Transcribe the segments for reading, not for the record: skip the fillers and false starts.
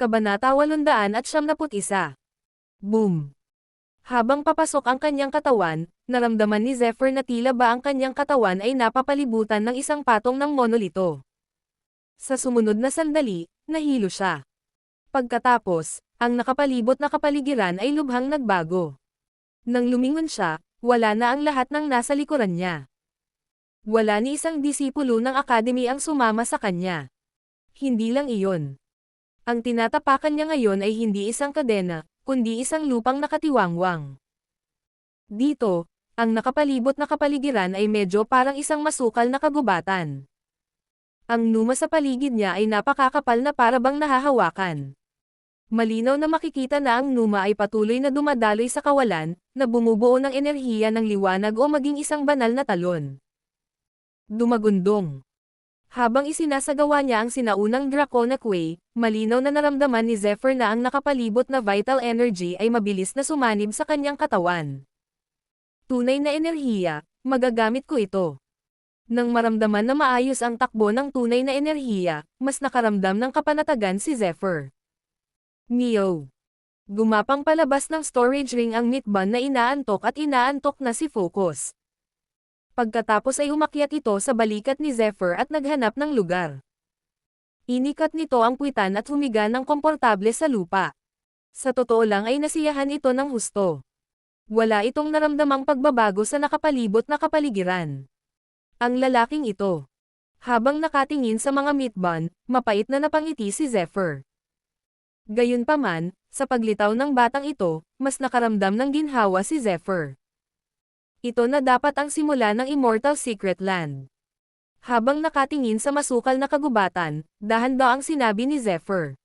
Kabanata 871. Boom! Habang papasok ang kanyang katawan, naramdaman ni Zephyr na tila ba ang kanyang katawan ay napapalibutan ng isang patong ng monolito. Sa sumunod na sandali, nahilo siya. Pagkatapos, ang nakapalibot na kapaligiran ay lubhang nagbago. Nang lumingon siya, wala na ang lahat ng nasa likuran niya. Wala ni isang disipulo ng akademi ang sumama sa kanya. Hindi lang iyon. Ang tinatapakan niya ngayon ay hindi isang kadena, kundi isang lupang nakatiwangwang. Dito, ang nakapalibot na kapaligiran ay medyo parang isang masukal na kagubatan. Ang numa sa paligid niya ay napakakapal na para bang nahahawakan. Malinaw na makikita na ang numa ay patuloy na dumadaloy sa kawalan, na bumubuo ng enerhiya ng liwanag o maging isang banal na talon. Dumagundong. Habang isinasagawa niya ang sinaunang Draconic Way, malinaw na naramdaman ni Zephyr na ang nakapalibot na vital energy ay mabilis na sumanib sa kanyang katawan. Tunay na enerhiya, magagamit ko ito. Nang maramdaman na maayos ang takbo ng tunay na enerhiya, mas nakaramdam ng kapanatagan si Zephyr. Neo. Gumapang palabas ng storage ring ang Meatbun na inaantok at inaantok na si Focus. Pagkatapos ay umakyat ito sa balikat ni Zephyr at naghanap ng lugar. Inikat nito ang puwitan at humiga ng komportable sa lupa. Sa totoo lang ay nasiyahan ito ng husto. Wala itong naramdamang pagbabago sa nakapalibot na kapaligiran. Ang lalaking ito. Habang nakatingin sa mga Meatbun, mapait na napangiti si Zephyr. Gayunpaman, sa paglitaw ng batang ito, mas nakaramdam ng ginhawa si Zephyr. Ito na dapat ang simula ng Immortal Secret Land. Habang nakatingin sa masukal na kagubatan, dahan-daang sinabi ni Zephyr.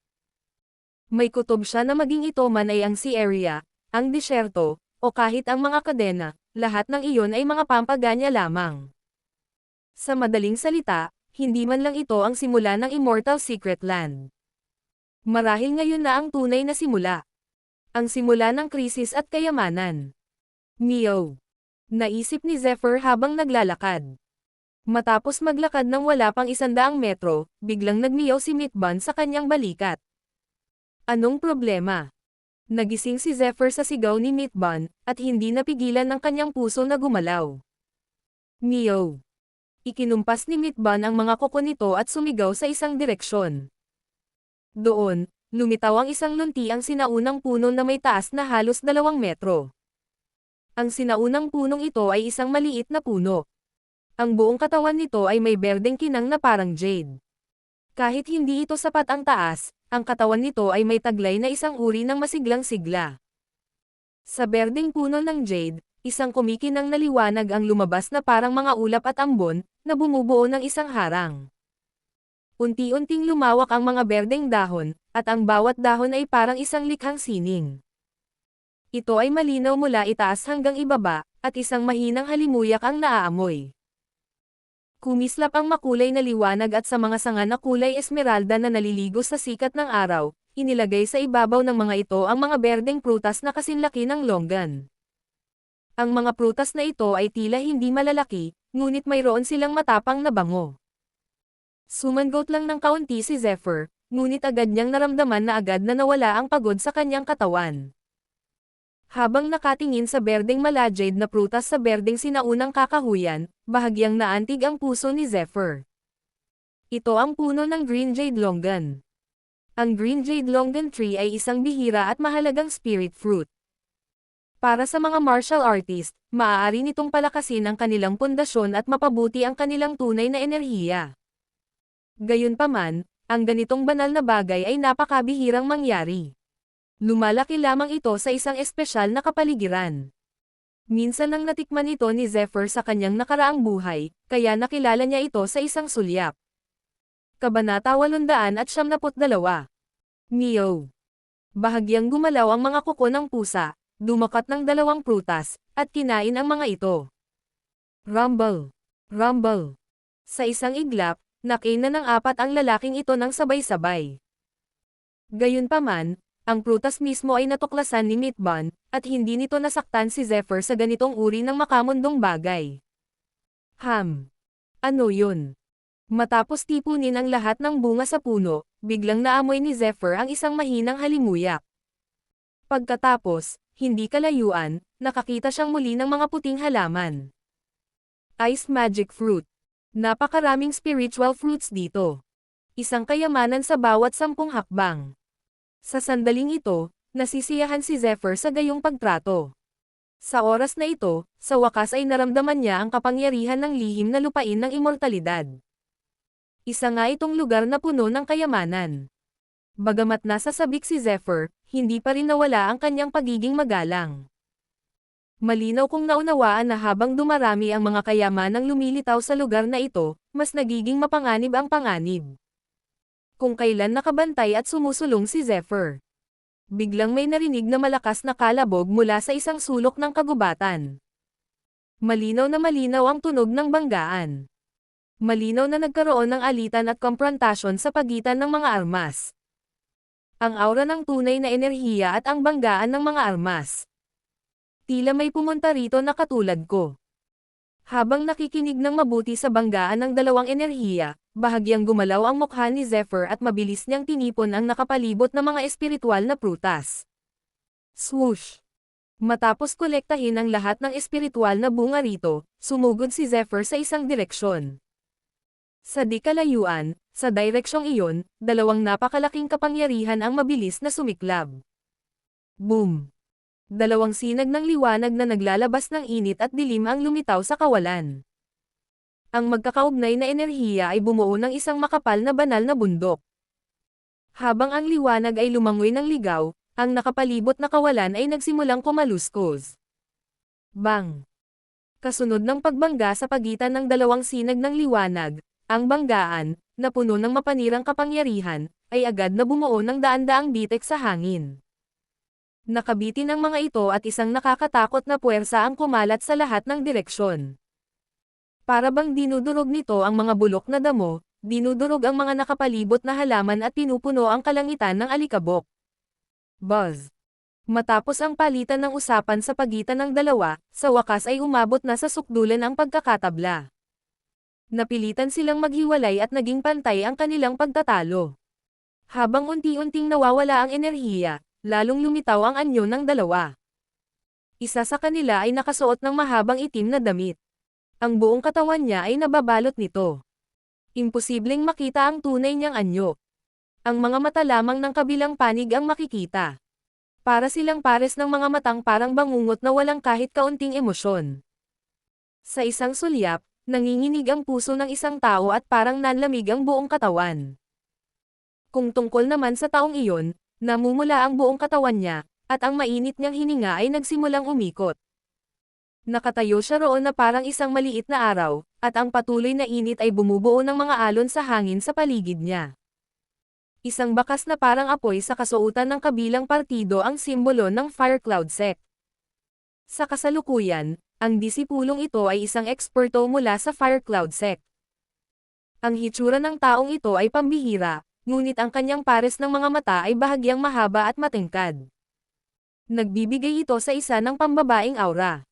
May kutob siya na maging ito man ay ang sea area, ang disyerto, o kahit ang mga kadena, lahat ng iyon ay mga pampaganya lamang. Sa madaling salita, hindi man lang ito ang simula ng Immortal Secret Land. Marahil ngayon na ang tunay na simula. Ang simula ng krisis at kayamanan. Neo. Naisip ni Zephyr habang naglalakad. Matapos maglakad ng wala pang 100 metro, biglang nagmiyaw si Meatbun sa kanyang balikat. Anong problema? Nagising si Zephyr sa sigaw ni Meatbun, at hindi napigilan ng kanyang puso na gumalaw. Neo. Ikinumpas ni Meatbun ang mga kuko nito at sumigaw sa isang direksyon. Doon, lumitaw ang isang luntiang sinaunang puno na may taas na halos 2 metro. Ang sinaunang punong ito ay isang maliit na puno. Ang buong katawan nito ay may berdeng kinang na parang jade. Kahit hindi ito sapat ang taas, ang katawan nito ay may taglay na isang uri ng masiglang sigla. Sa berdeng puno ng jade, isang kumikinang na liwanag ang lumabas na parang mga ulap at ambon, na bumubuo ng isang harang. Unti-unting lumawak ang mga berdeng dahon, at ang bawat dahon ay parang isang likhang sining. Ito ay malinaw mula itaas hanggang ibaba, at isang mahinang halimuyak ang naaamoy. Kumislap ang makulay na liwanag at sa mga sanga na kulay esmeralda na naliligo sa sikat ng araw, inilagay sa ibabaw ng mga ito ang mga berdeng prutas na kasinlaki ng longgan. Ang mga prutas na ito ay tila hindi malalaki, ngunit mayroon silang matapang na bango. Sumangot lang ng kaunti si Zephyr, ngunit agad niyang naramdaman na agad na nawala ang pagod sa kanyang katawan. Habang nakatingin sa berdeng malajade na prutas sa berdeng sinaunang kakahuyan, bahagyang naantig ang puso ni Zephyr. Ito ang puno ng Green Jade Longan. Ang Green Jade Longan tree ay isang bihira at mahalagang spirit fruit. Para sa mga martial artist, maaari nitong palakasin ang kanilang pundasyon at mapabuti ang kanilang tunay na enerhiya. Gayunpaman, ang ganitong banal na bagay ay napakabihirang mangyari. Lumalaki lamang ito sa isang espesyal na kapaligiran. Minsan nang natikman ito ni Zephyr sa kanyang nakaraang buhay, kaya nakilala niya ito sa isang sulyap. Kabanata 872. Neo. Bahagyang gumalaw ang mga kuko ng pusa, dumakat ng 2 prutas, at kinain ang mga ito. Rumble. Rumble. Sa isang iglap, nakain ng 4 ang lalaking ito ng sabay-sabay. Gayunpaman, ang prutas mismo ay natuklasan ni Meatbun, at hindi nito nasaktan si Zephyr sa ganitong uri ng makamundong bagay. Ano yun? Matapos tipunin ang lahat ng bunga sa puno, biglang naamoy ni Zephyr ang isang mahinang halimuyak. Pagkatapos, hindi kalayuan, nakakita siyang muli ng mga puting halaman. Ice Magic Fruit. Napakaraming spiritual fruits dito. Isang kayamanan sa bawat 10 hakbang. Sa sandaling ito, nasisiyahan si Zephyr sa gayong pagtrato. Sa oras na ito, sa wakas ay naramdaman niya ang kapangyarihan ng lihim na lupain ng immortalidad. Isa nga itong lugar na puno ng kayamanan. Bagamat nasa sabik si Zephyr, hindi pa rin nawala ang kanyang pagiging magalang. Malinaw kong naunawaan na habang dumarami ang mga kayamanang lumilitaw sa lugar na ito, mas nagiging mapanganib ang panganib. Kung kailan nakabantay at sumusulong si Zephyr. Biglang may narinig na malakas na kalabog mula sa isang sulok ng kagubatan. Malinaw ang tunog ng banggaan. Malinaw na nagkaroon ng alitan at komprontasyon sa pagitan ng mga armas. Ang aura ng tunay na enerhiya at ang banggaan ng mga armas. Tila may pumunta rito na katulad ko. Habang nakikinig ng mabuti sa banggaan ng dalawang enerhiya, bahagyang gumalaw ang mukha ni Zephyr at mabilis niyang tinipon ang nakapalibot na mga espiritual na prutas. Swoosh! Matapos kolektahin ang lahat ng espiritual na bunga rito, sumugod si Zephyr sa isang direksyon. Sa di kalayuan, sa direksyong iyon, dalawang napakalaking kapangyarihan ang mabilis na sumiklab. Boom! Dalawang sinag ng liwanag na naglalabas ng init at dilim ang lumitaw sa kawalan. Ang magkakaugnay na enerhiya ay bumuo ng isang makapal na banal na bundok. Habang ang liwanag ay lumangoy ng ligaw, ang nakapalibot na kawalan ay nagsimulang kumaluskos. Bang! Kasunod ng pagbangga sa pagitan ng dalawang sinag ng liwanag, ang banggaan, na puno ng mapanirang kapangyarihan, ay agad na bumuo ng daan-daang bitek sa hangin. Nakabitin ang mga ito at isang nakakatakot na puwersa ang kumalat sa lahat ng direksyon. Para bang dinudurog nito ang mga bulok na damo, dinudurog ang mga nakapalibot na halaman at pinupuno ang kalangitan ng alikabok. Buzz! Matapos ang palitan ng usapan sa pagitan ng dalawa, sa wakas ay umabot na sa sukdulan ang pagkakatabla. Napilitan silang maghiwalay at naging pantay ang kanilang pagtatalo. Habang unti-unting nawawala ang enerhiya, lalong lumitaw ang anyo ng dalawa. Isa sa kanila ay nakasuot ng mahabang itim na damit. Ang buong katawan niya ay nababalot nito. Imposibleng makita ang tunay niyang anyo. Ang mga mata lamang ng kabilang panig ang makikita. Para silang pares ng mga matang parang bangungot na walang kahit kaunting emosyon. Sa isang sulyap, nanginginig ang puso ng isang tao at parang nanlamig ang buong katawan. Kung tungkol naman sa taong iyon, namumula ang buong katawan niya, at ang mainit niyang hininga ay nagsimulang umikot. Nakatayo siya roon na parang isang maliit na araw, at ang patuloy na init ay bumubuo ng mga alon sa hangin sa paligid niya. Isang bakas na parang apoy sa kasuotan ng kabilang partido ang simbolo ng Fire Cloud Sect. Sa kasalukuyan, ang disipulong ito ay isang eksperto mula sa Fire Cloud Sect. Ang hitsura ng taong ito ay pambihira, ngunit ang kanyang pares ng mga mata ay bahagyang mahaba at matingkad. Nagbibigay ito sa isa ng pambabaing aura.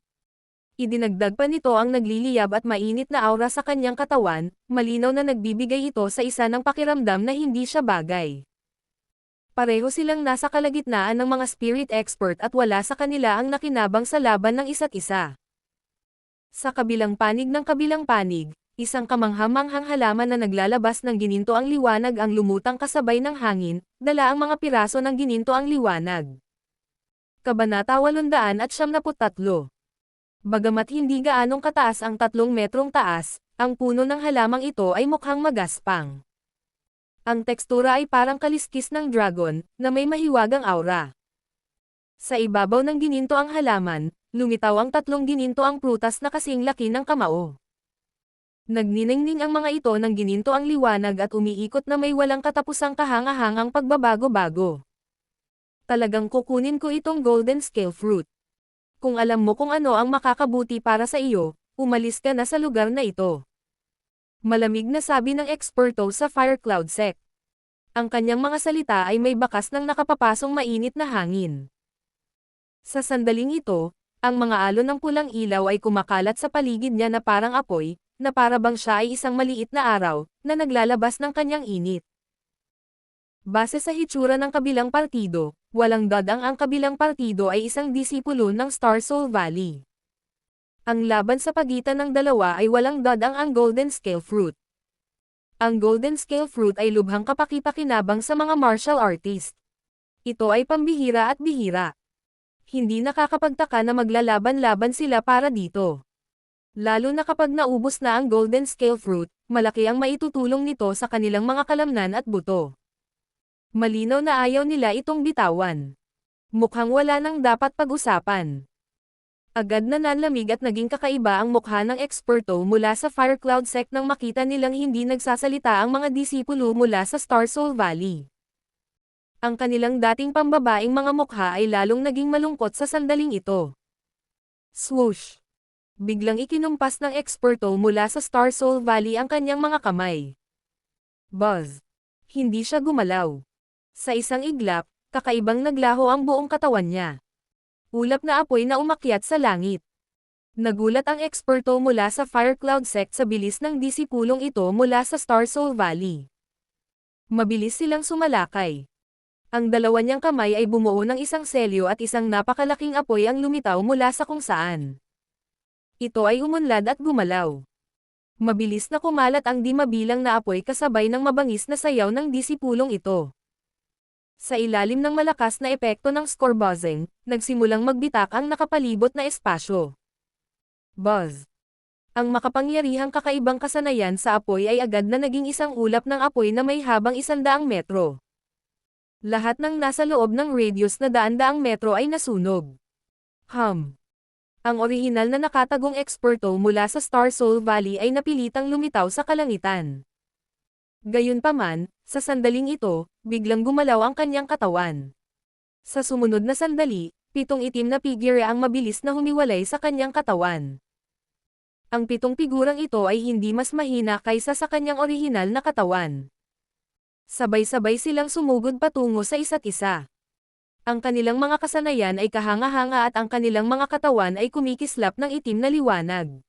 Idinagdag pa nito ang nagliliyab at mainit na aura sa kanyang katawan, malinaw na nagbibigay ito sa isa ng pakiramdam na hindi siya bagay. Pareho silang nasa kalagitnaan ng mga spirit expert at wala sa kanila ang nakinabang sa laban ng isa't isa. Sa kabilang panig, isang kamanghamanghang halaman na naglalabas ng gininto ang liwanag ang lumutang kasabay ng hangin, dala ang mga piraso ng gininto ang liwanag. Kabanata 873. Bagamat hindi gaanong kataas ang 3 metrong taas, ang puno ng halamang ito ay mukhang magaspang. Ang tekstura ay parang kaliskis ng dragon, na may mahiwagang aura. Sa ibabaw ng gininto ang halaman, lumitaw ang 3 gininto ang prutas na kasing laki ng kamao. Nagniningning ang mga ito ng gininto ang liwanag at umiikot na may walang katapusang kahanga-hangang pagbabago-bago. Talagang kukunin ko itong golden scale fruit. Kung alam mo kung ano ang makakabuti para sa iyo, umalis ka na sa lugar na ito. Malamig na sabi ng eksperto sa Fire Cloud Sect. Ang kanyang mga salita ay may bakas ng nakapapasong mainit na hangin. Sa sandaling ito, ang mga alon ng pulang ilaw ay kumakalat sa paligid niya na parang apoy, na para bang siya ay isang maliit na araw, na naglalabas ng kanyang init. Base sa hitsura ng kabilang partido, walang dadang ang kabilang partido ay isang disipulo ng Star Soul Valley. Ang laban sa pagitan ng dalawa ay walang dadang ang Golden Scale Fruit. Ang Golden Scale Fruit ay lubhang kapaki-pakinabang sa mga martial artist. Ito ay pambihira at bihira. Hindi nakakapagtaka na maglalaban-laban sila para dito. Lalo na kapag naubos na ang Golden Scale Fruit, malaki ang maitutulong nito sa kanilang mga kalamnan at buto. Malinaw na ayaw nila itong bitawan. Mukhang wala nang dapat pag-usapan. Agad na nanlamig at naging kakaiba ang mukha ng eksperto mula sa Fire Cloud Sect nang makita nilang hindi nagsasalita ang mga disipulo mula sa Star Soul Valley. Ang kanilang dating pambabaing mga mukha ay lalong naging malungkot sa sandaling ito. Swoosh! Biglang ikinumpas ng eksperto mula sa Star Soul Valley ang kanyang mga kamay. Buzz! Hindi siya gumalaw. Sa isang iglap, kakaibang naglaho ang buong katawan niya. Ulap na apoy na umakyat sa langit. Nagulat ang eksperto mula sa Fire Cloud Sect sa bilis ng disipulong ito mula sa Star Soul Valley. Mabilis silang sumalakay. Ang dalawa niyang kamay ay bumuo ng isang selyo at isang napakalaking apoy ang lumitaw mula sa kung saan. Ito ay umunlad at gumalaw. Mabilis na kumalat ang di mabilang na apoy kasabay ng mabangis na sayaw ng disipulong ito. Sa ilalim ng malakas na epekto ng score buzzing, nagsimulang magbitak ang nakapalibot na espasyo. Buzz! Ang makapangyarihang kakaibang kasanayan sa apoy ay agad na naging isang ulap ng apoy na may habang 100 metro. Lahat ng nasa loob ng radius na 100 metro ay nasunog. Ang orihinal na nakatagong eksperto mula sa Star Soul Valley ay napilitang lumitaw sa kalangitan. Gayunpaman, sa sandaling ito, biglang gumalaw ang kanyang katawan. Sa sumunod na sandali, 7 itim na figure ang mabilis na humiwalay sa kanyang katawan. Ang 7 figurang ito ay hindi mas mahina kaysa sa kanyang orihinal na katawan. Sabay-sabay silang sumugod patungo sa isa't isa. Ang kanilang mga kasanayan ay kahanga-hanga at ang kanilang mga katawan ay kumikislap ng itim na liwanag.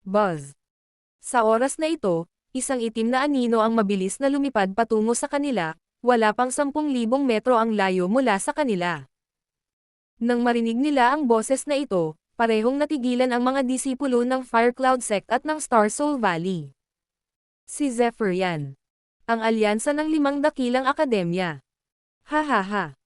Buzz! Sa oras na ito, isang itim na anino ang mabilis na lumipad patungo sa kanila, wala pang 10,000 metro ang layo mula sa kanila. Nang marinig nila ang boses na ito, parehong natigilan ang mga disipulo ng Fire Cloud Sect at ng Star Soul Valley. Si Zephyr yan. Ang alyansa ng 5 dakilang akademya. Ha.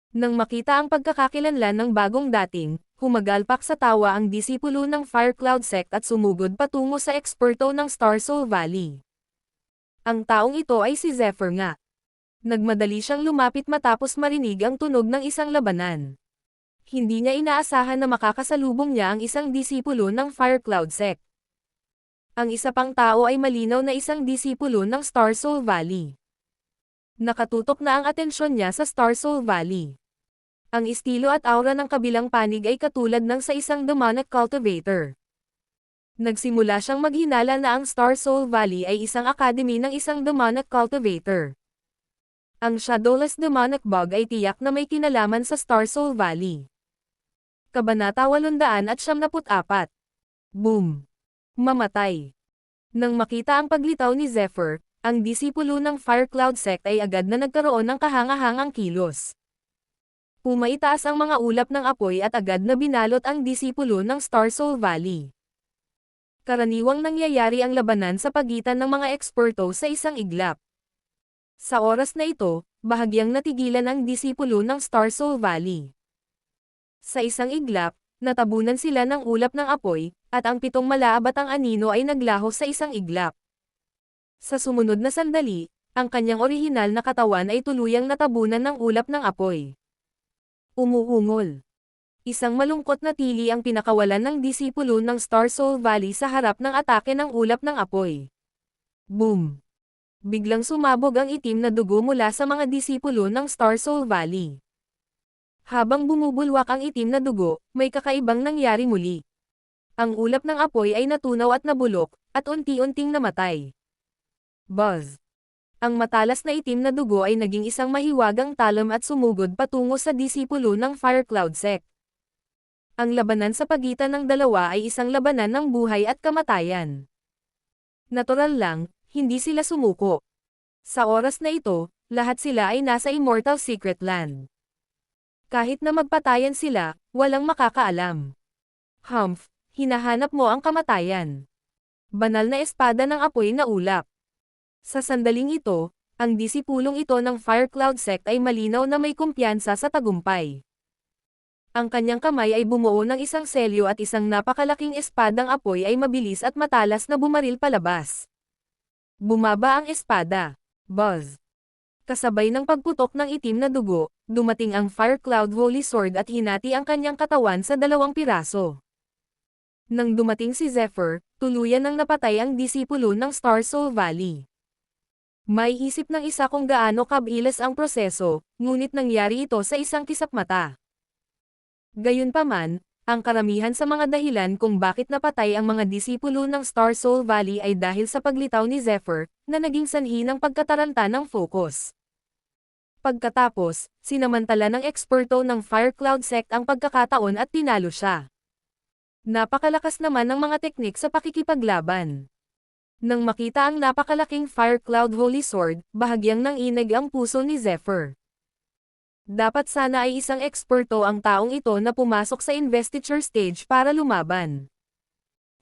Nang makita ang pagkakakilanlan ng bagong dating, humagalpak sa tawa ang disipulo ng Fire Cloud Sect at sumugod patungo sa eksperto ng Star Soul Valley. Ang taong ito ay si Zephyr nga. Nagmadali siyang lumapit matapos marinig ang tunog ng isang labanan. Hindi niya inaasahan na makakasalubong niya ang isang disipulo ng Fire Cloud Sect. Ang isa pang tao ay malinaw na isang disipulo ng Star Soul Valley. Nakatutok na ang atensyon niya sa Star Soul Valley. Ang estilo at aura ng kabilang panig ay katulad ng sa isang demonic cultivator. Nagsimula siyang maghinala na ang Star Soul Valley ay isang academy ng isang demonic cultivator. Ang Shadowless Demonic Bug ay tiyak na may kinalaman sa Star Soul Valley. Kabanata 874. Boom! Mamatay. Nang makita ang paglitaw ni Zephyr, ang disipulo ng Fire Cloud Sect ay agad na nagkaroon ng kahanga-hangang kilos. Pumaitaas ang mga ulap ng apoy at agad na binalot ang disipulo ng Star Soul Valley. Karaniwang nangyayari ang labanan sa pagitan ng mga eksperto sa isang iglap. Sa oras na ito, bahagyang natigilan ang disipulo ng Star Soul Valley. Sa isang iglap, natabunan sila ng ulap ng apoy, at ang 7 malaabatang anino ay naglaho sa isang iglap. Sa sumunod na sandali, ang kanyang orihinal na katawan ay tuluyang natabunan ng ulap ng apoy. Umuungol. Isang malungkot na tili ang pinakawalan ng disipulo ng Star Soul Valley sa harap ng atake ng ulap ng apoy. Boom! Biglang sumabog ang itim na dugo mula sa mga disipulo ng Star Soul Valley. Habang bumubulwak ang itim na dugo, may kakaibang nangyari muli. Ang ulap ng apoy ay natunaw at nabulok, at unti-unting namatay. Buzz! Ang matalas na itim na dugo ay naging isang mahiwagang talon at sumugod patungo sa disipulo ng Fire Cloud Sect. Ang labanan sa pagitan ng dalawa ay isang labanan ng buhay at kamatayan. Natural lang, hindi sila sumuko. Sa oras na ito, lahat sila ay nasa Immortal Secret Land. Kahit na magpatayan sila, walang makakaalam. Humph, hinahanap mo ang kamatayan. Banal na espada ng apoy na ulap. Sa sandaling ito, ang disipulong ito ng Fire Cloud Sect ay malinaw na may kumpiyansa sa tagumpay. Ang kanyang kamay ay bumuo ng isang selyo at isang napakalaking espadang apoy ay mabilis at matalas na bumaril palabas. Bumaba ang espada. Buzz. Kasabay ng pagputok ng itim na dugo, dumating ang Fire Cloud Holy Sword at hinati ang kanyang katawan sa 2 piraso. Nang dumating si Zephyr, tuluyan nang napatay ang disipulo ng Star Soul Valley. May isip ng isa kung gaano kabilis ang proseso, ngunit nangyari ito sa isang kisapmata. Gayunpaman, ang karamihan sa mga dahilan kung bakit napatay ang mga disipulo ng Star Soul Valley ay dahil sa paglitaw ni Zephyr, na naging sanhi ng pagkataranta ng focus. Pagkatapos, sinamantala ng eksperto ng Fire Cloud Sect ang pagkakataon at tinalo siya. Napakalakas naman ng mga teknik sa pakikipaglaban. Nang makita ang napakalaking Fire Cloud Holy Sword, bahagyang nanginig ang puso ni Zephyr. Dapat sana ay isang eksperto ang taong ito na pumasok sa investiture stage para lumaban.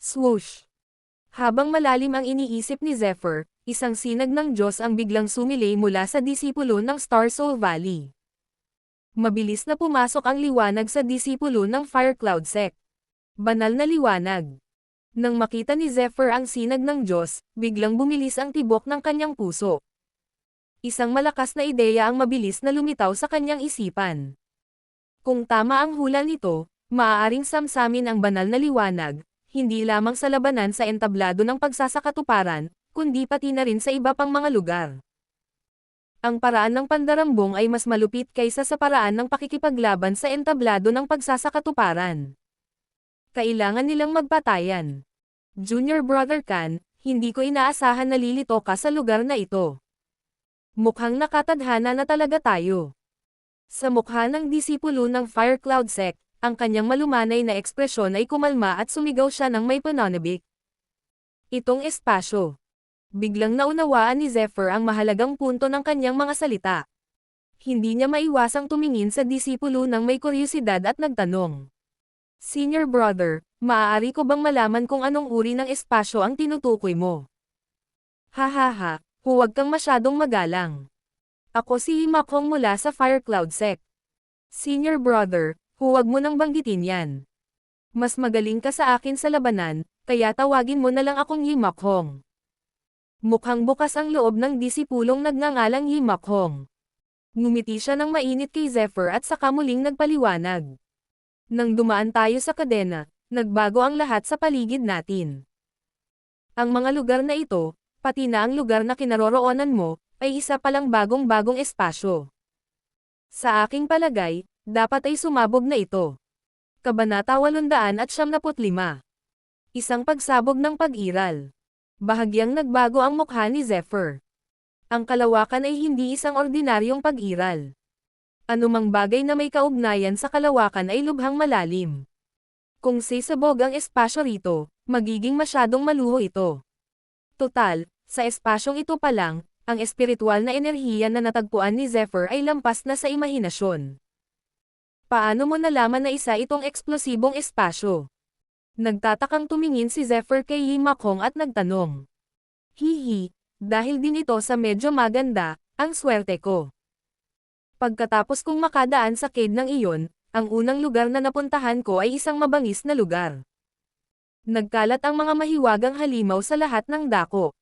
Swoosh! Habang malalim ang iniisip ni Zephyr, isang sinag ng Diyos ang biglang sumilay mula sa disipulo ng Star Soul Valley. Mabilis na pumasok ang liwanag sa disipulo ng Fire Cloud Sect. Banal na liwanag. Nang makita ni Zephyr ang sinag ng Diyos, biglang bumilis ang tibok ng kanyang puso. Isang malakas na ideya ang mabilis na lumitaw sa kanyang isipan. Kung tama ang hula nito, maaaring samsamin ang banal na liwanag, hindi lamang sa labanan sa entablado ng pagsasakatuparan, kundi pati na rin sa iba pang mga lugar. Ang paraan ng pandarambong ay mas malupit kaysa sa paraan ng pakikipaglaban sa entablado ng pagsasakatuparan. Kailangan nilang magpatayan. Junior Brother Khan, hindi ko inaasahan na lilito ka sa lugar na ito. Mukhang nakatadhana na talaga tayo. Sa mukha ng disipulo ng Fire Cloud Sect, ang kanyang malumanay na ekspresyon ay kumalma at sumigaw siya ng may pananabik. Itong espasyo. Biglang naunawaan ni Zephyr ang mahalagang punto ng kanyang mga salita. Hindi niya maiwasang tumingin sa disipulo ng may kuryosidad at nagtanong. Senior Brother, maaari ko bang malaman kung anong uri ng espasyo ang tinutukoy mo? Hahaha. Huwag kang masyadong magalang. Ako si Imakhong mula sa Fire Cloud Sect. Senior Brother, huwag mo nang banggitin yan. Mas magaling ka sa akin sa labanan, kaya tawagin mo na lang akong Imakhong. Mukhang bukas ang loob ng disipulong nagngangalang Imakhong. Ngumiti siya ng mainit kay Zephyr at saka muling nagpaliwanag. Nang dumaan tayo sa kadena, nagbago ang lahat sa paligid natin. Ang mga lugar na ito, pati na ang lugar na kinaroroonan mo, ay isa palang bagong-bagong espasyo. Sa aking palagay, dapat ay sumabog na ito. Kabanata 875. Isang pagsabog ng pag-iral. Bahagyang nagbago ang mukha ni Zephyr. Ang kalawakan ay hindi isang ordinaryong pag-iral. Anumang bagay na may kaugnayan sa kalawakan ay lubhang malalim. Kung sisabog ang espasyo rito, magiging masyadong maluho ito. Total, sa espasyong ito pa lang, ang espiritual na enerhiya na natagpuan ni Zephyr ay lampas na sa imahinasyon. Paano mo nalaman na isa itong eksplosibong espasyo? Nagtatakang tumingin si Zephyr kay Imakhong at nagtanong. Hihi, dahil din ito sa medyo maganda, ang swerte ko. Pagkatapos kong makadaan sa cave ng iyon, ang unang lugar na napuntahan ko ay isang mabangis na lugar. Nagkalat ang mga mahiwagang halimaw sa lahat ng dako.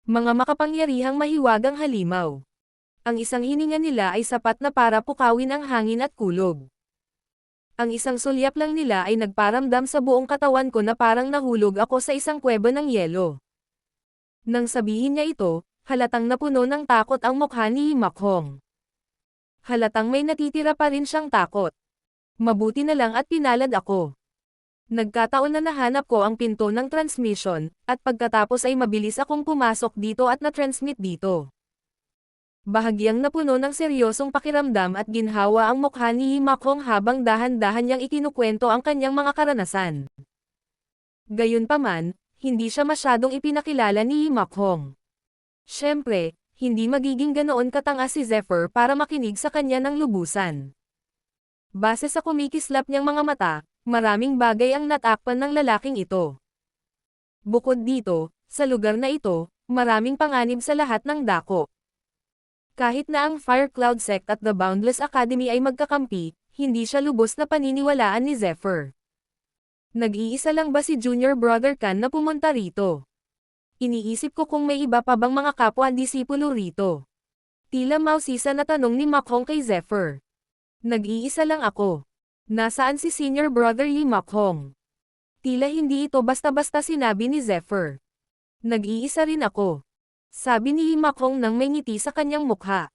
Mga makapangyarihang mahiwagang halimaw. Ang isang hininga nila ay sapat na para pukawin ang hangin at kulog. Ang isang sulyap lang nila ay nagparamdam sa buong katawan ko na parang nahulog ako sa isang kuweba ng yelo. Nang sabihin niya ito, halatang napuno ng takot ang mukha ni Imakhong. Halatang may natitira pa rin siyang takot. Mabuti na lang at pinalad ako. Nagkataon na nahanap ko ang pinto ng transmission, at pagkatapos ay mabilis akong pumasok dito at na-transmit dito. Bahagyang napuno ng seryosong pakiramdam at ginhawa ang mukha ni Imakhong habang dahan-dahan niyang ikinukwento ang kanyang mga karanasan. Gayunpaman, hindi siya masyadong ipinakilala ni Imakhong. Siyempre, hindi magiging ganoon katanga si Zephyr para makinig sa kanya ng lubusan. Base sa kumikislap niyang mga mata, maraming bagay ang natakpan ng lalaking ito. Bukod dito, sa lugar na ito, maraming panganib sa lahat ng dako. Kahit na ang Fire Cloud Sect at the Boundless Academy ay magkakampi, hindi siya lubos na paniniwalaan ni Zephyr. Nag-iisa lang ba si Junior Brother Khan na pumunta rito? Iniisip ko kung may iba pa bang mga kapwa-disipulo rito. Tila mausisa na tanong ni Makhong kay Zephyr. Nag-iisa lang ako. Nasaan si Senior Brother Yi Makhong? Tila hindi ito basta-basta sinabi ni Zephyr. Nag-iisa rin ako. Sabi ni Yi Makhong nang may ngiti sa kanyang mukha.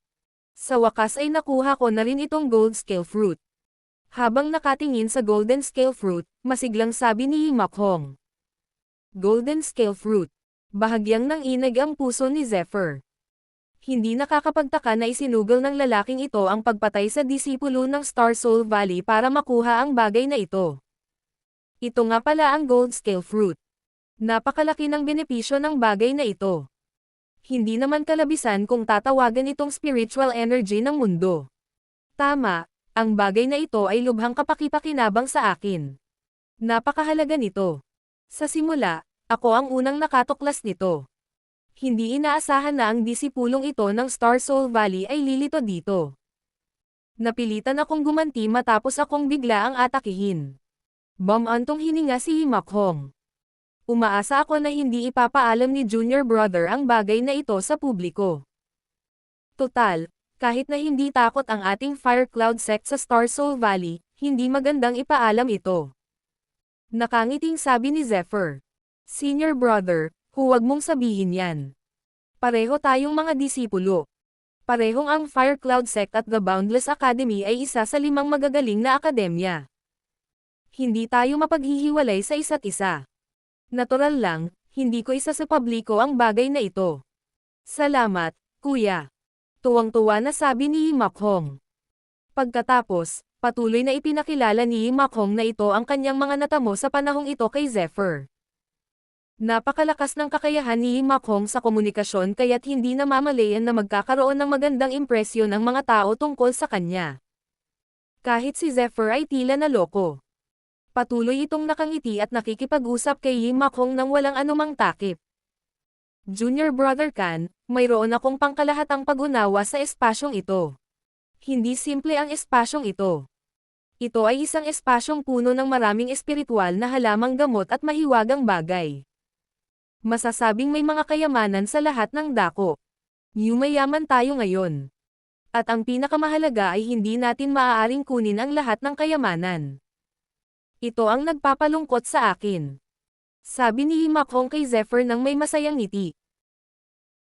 Sa wakas ay nakuha ko na rin itong gold scale fruit. Habang nakatingin sa golden scale fruit, masiglang sabi ni Yi Makhong. Golden scale fruit. Bahagyang nanginag ang puso ni Zephyr. Hindi nakakapagtaka na isinugal ng lalaking ito ang pagpatay sa disipulo ng Star Soul Valley para makuha ang bagay na ito. Ito nga pala ang gold scale fruit. Napakalaki ng benepisyo ng bagay na ito. Hindi naman kalabisan kung tatawagan itong spiritual energy ng mundo. Tama, ang bagay na ito ay lubhang kapakipakinabang sa akin. Napakahalaga nito. Sa simula, ako ang unang nakatuklas nito. Hindi inaasahan na ang disipulong ito ng Star Soul Valley ay lilito dito. Napilitan akong gumanti matapos akong bigla ang atakihin. Bumantong hininga si Yi Makhong. Umaasa ako na hindi ipapaalam ni Junior Brother ang bagay na ito sa publiko. Total, kahit na hindi takot ang ating Fire Cloud Sect sa Star Soul Valley, hindi magandang ipaalam ito. Nakangiting sabi ni Zephyr. Senior Brother, huwag mong sabihin yan. Pareho tayong mga disipulo. Parehong ang Fire Cloud Sect at the Boundless Academy ay isa sa 5 magagaling na akademya. Hindi tayo mapaghihiwalay sa isa't isa. Natural lang, hindi ko isa sa publiko ang bagay na ito. Salamat, kuya. Tuwang-tuwa na sabi ni Yi Makhong. Pagkatapos, patuloy na ipinakilala ni Yi Makhong na ito ang kanyang mga natamo sa panahong ito kay Zephyr. Napakalakas ng kakayahan ni Yi Makhong sa komunikasyon kaya't hindi namamalayan na magkakaroon ng magandang impresyon ang mga tao tungkol sa kanya. Kahit si Zephyr ay tila naloko. Patuloy itong nakangiti at nakikipag-usap kay Yi Makhong nang walang anumang takip. Junior Brother Khan, mayroon akong pangkalahatang pag-unawa sa espasyong ito. Hindi simple ang espasyong ito. Ito ay isang espasyong puno ng maraming espiritual na halamang gamot at mahiwagang bagay. Masasabing may mga kayamanan sa lahat ng dako. Yumayaman tayo ngayon. At ang pinakamahalaga ay hindi natin maaaring kunin ang lahat ng kayamanan. Ito ang nagpapalungkot sa akin. Sabi ni Yi Makhong kay Zephyr nang may masayang ngiti.